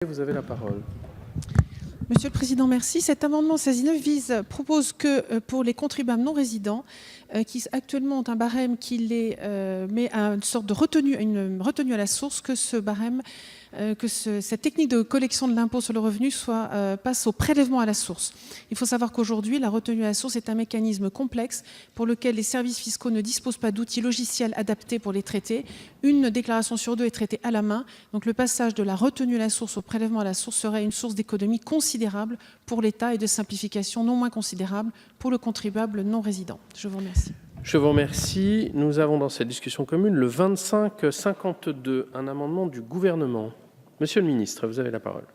Vous avez la parole. Monsieur le Président, merci. Cet amendement 16.9 propose que pour les contribuables non résidents qui actuellement ont un barème qui les met à une sorte de retenue, une retenue à la source, que ce barème, cette technique de collection de l'impôt sur le revenu passe au prélèvement à la source. Il faut savoir qu'aujourd'hui, la retenue à la source est un mécanisme complexe pour lequel les services fiscaux ne disposent pas d'outils logiciels adaptés pour les traiter. Une déclaration sur deux est traitée à la main. Donc le passage de la retenue à la source au prélèvement à la source serait une source d'économie considérable pour l'État et de simplification non moins considérable pour le contribuable non résident. Je vous remercie. Je vous remercie. Nous avons dans cette discussion commune le 2552, un amendement du gouvernement. Monsieur le ministre, vous avez la parole.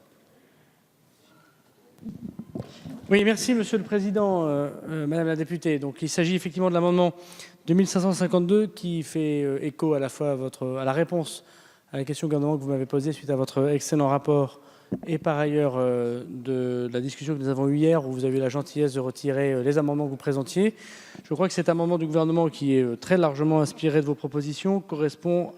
Oui, merci Monsieur le Président, Madame la députée. Donc, il s'agit effectivement de l'amendement 2552 qui fait écho à la fois à la réponse à la question gouvernement que vous m'avez posée suite à votre excellent rapport et par ailleurs de la discussion que nous avons eue hier où vous avez eu la gentillesse de retirer les amendements que vous présentiez. Je crois que cet amendement du gouvernement qui est très largement inspiré de vos propositions correspond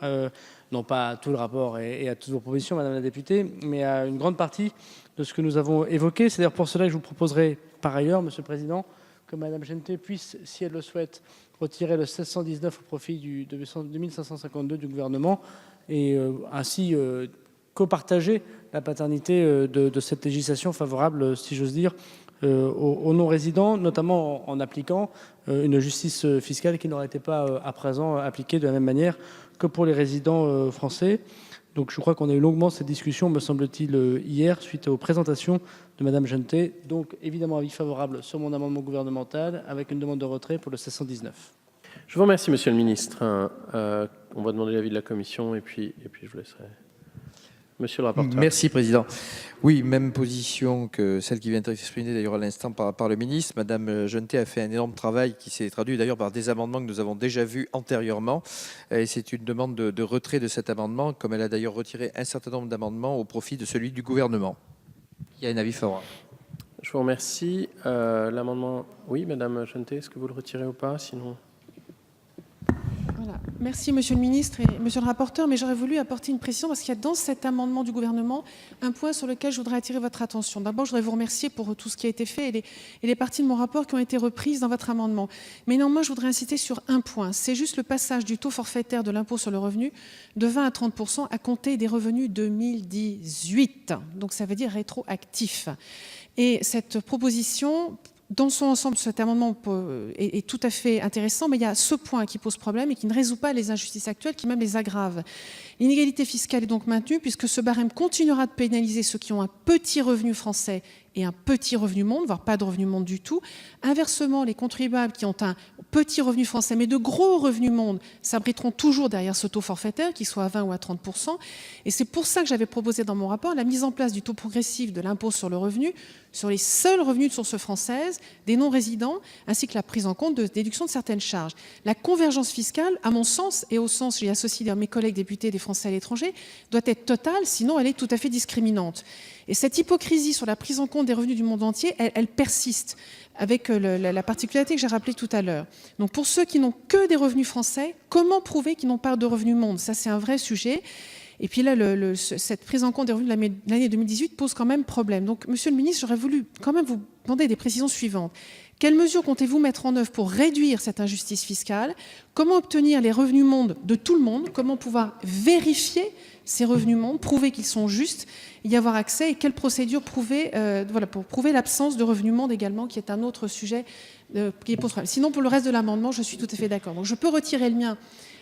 non pas à tout le rapport et à toutes vos propositions, Madame la députée, mais à une grande partie de ce que nous avons évoqué. C'est d'ailleurs pour cela que je vous proposerai par ailleurs, Monsieur le Président, que Madame Genetet puisse, si elle le souhaite, retirer le 1619 au profit de 2552 du gouvernement et ainsi copartager la paternité de cette législation favorable, si j'ose dire, aux non-résidents, notamment en appliquant une justice fiscale qui n'aurait été pas à présent appliquée de la même manière que pour les résidents français. Donc je crois qu'on a eu longuement cette discussion, me semble-t-il, hier, suite aux présentations de Madame Genetet. Donc évidemment, avis favorable sur mon amendement gouvernemental, avec une demande de retrait pour le 1619. Je vous remercie, Monsieur le ministre. On va demander l'avis de la commission et puis je vous laisserai. Monsieur le rapporteur. Merci, Président. Oui, même position que celle qui vient d'être exprimée d'ailleurs à l'instant par le ministre. Madame Genetet a fait un énorme travail qui s'est traduit d'ailleurs par des amendements que nous avons déjà vus antérieurement. Et c'est une demande de retrait de cet amendement, comme elle a d'ailleurs retiré un certain nombre d'amendements au profit de celui du gouvernement. Il y a un avis favorable. Je vous remercie. L'amendement... Oui, Madame Genetet, est-ce que vous le retirez ou pas? Sinon... Voilà. Merci Monsieur le ministre et Monsieur le rapporteur, mais j'aurais voulu apporter une précision parce qu'il y a dans cet amendement du gouvernement un point sur lequel je voudrais attirer votre attention. D'abord, je voudrais vous remercier pour tout ce qui a été fait et les parties de mon rapport qui ont été reprises dans votre amendement. Mais néanmoins, je voudrais insister sur un point. C'est juste le passage du taux forfaitaire de l'impôt sur le revenu de 20 à 30% à compter des revenus 2018. Donc ça veut dire rétroactif. Et cette proposition... Dans son ensemble, cet amendement est tout à fait intéressant, mais il y a ce point qui pose problème et qui ne résout pas les injustices actuelles, qui même les aggrave. L'inégalité fiscale est donc maintenue puisque ce barème continuera de pénaliser ceux qui ont un petit revenu français et un petit revenu monde, voire pas de revenu monde du tout. Inversement, les contribuables qui ont un petit revenu français mais de gros revenus monde s'abriteront toujours derrière ce taux forfaitaire, qu'il soit à 20 ou à 30%. Et c'est pour ça que j'avais proposé dans mon rapport la mise en place du taux progressif de l'impôt sur le revenu sur les seuls revenus de source française, des non-résidents, ainsi que la prise en compte de déduction de certaines charges. La convergence fiscale, à mon sens, et au sens, j'ai associé mes collègues députés des Français à l'étranger, doit être totale, sinon elle est tout à fait discriminante. Et cette hypocrisie sur la prise en compte des revenus du monde entier, elle persiste avec la particularité que j'ai rappelée tout à l'heure. Donc pour ceux qui n'ont que des revenus français, comment prouver qu'ils n'ont pas de revenus monde? Ça, c'est un vrai sujet. Et puis là, cette prise en compte des revenus de l'année 2018 pose quand même problème. Donc, Monsieur le ministre, j'aurais voulu quand même vous demander des précisions suivantes. Quelles mesures comptez-vous mettre en œuvre pour réduire cette injustice fiscale? Comment obtenir les revenus monde de tout le monde? Comment pouvoir vérifier ces revenus monde, prouver qu'ils sont justes, y avoir accès? Et quelle procédure pour prouver l'absence de revenus monde également, qui est un autre sujet qui pose problème. Sinon, pour le reste de l'amendement, je suis tout à fait d'accord. Donc, je peux retirer le mien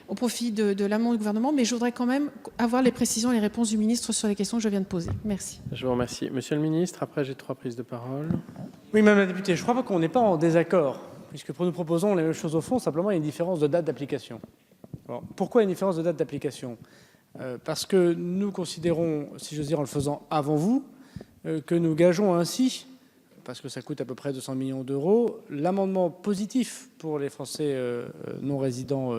au profit de l'amendement du gouvernement, mais je voudrais quand même avoir les précisions et les réponses du ministre sur les questions que je viens de poser. Merci. Je vous remercie. Monsieur le ministre, après j'ai 3 prises de parole. Oui, Madame la députée, je ne crois pas qu'on n'est pas en désaccord, puisque nous proposons les mêmes choses au fond, simplement il y a une différence de date d'application. Pourquoi une différence de date d'application? Parce que nous considérons, si j'ose dire en le faisant avant vous, que nous gageons ainsi, parce que ça coûte à peu près 200 millions d'euros, l'amendement positif pour les Français non résidents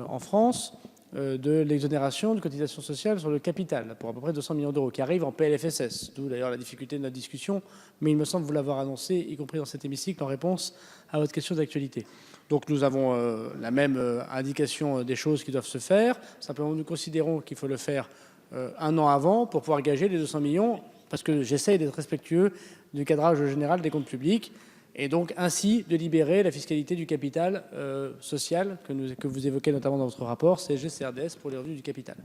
en France de l'exonération de cotisation sociale sur le capital pour à peu près 200 millions d'euros qui arrive en PLFSS, d'où d'ailleurs la difficulté de notre discussion, mais il me semble vous l'avoir annoncé, y compris dans cet hémicycle, en réponse à votre question d'actualité. Donc nous avons la même indication des choses qui doivent se faire, simplement nous considérons qu'il faut le faire un an avant pour pouvoir gager les 200 millions, parce que j'essaye d'être respectueux du cadrage général des comptes publics, et donc ainsi de libérer la fiscalité du capital social que vous évoquez notamment dans votre rapport, CSG, CRDS, pour les revenus du capital.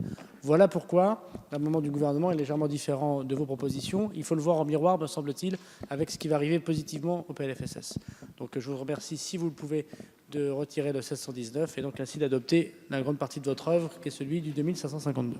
Voilà pourquoi l'amendement du gouvernement est légèrement différent de vos propositions. Il faut le voir en miroir, me semble-t-il, avec ce qui va arriver positivement au PLFSS. Donc je vous remercie, si vous le pouvez, de retirer le 1619 et donc ainsi d'adopter la grande partie de votre œuvre, qui est celui du 2552.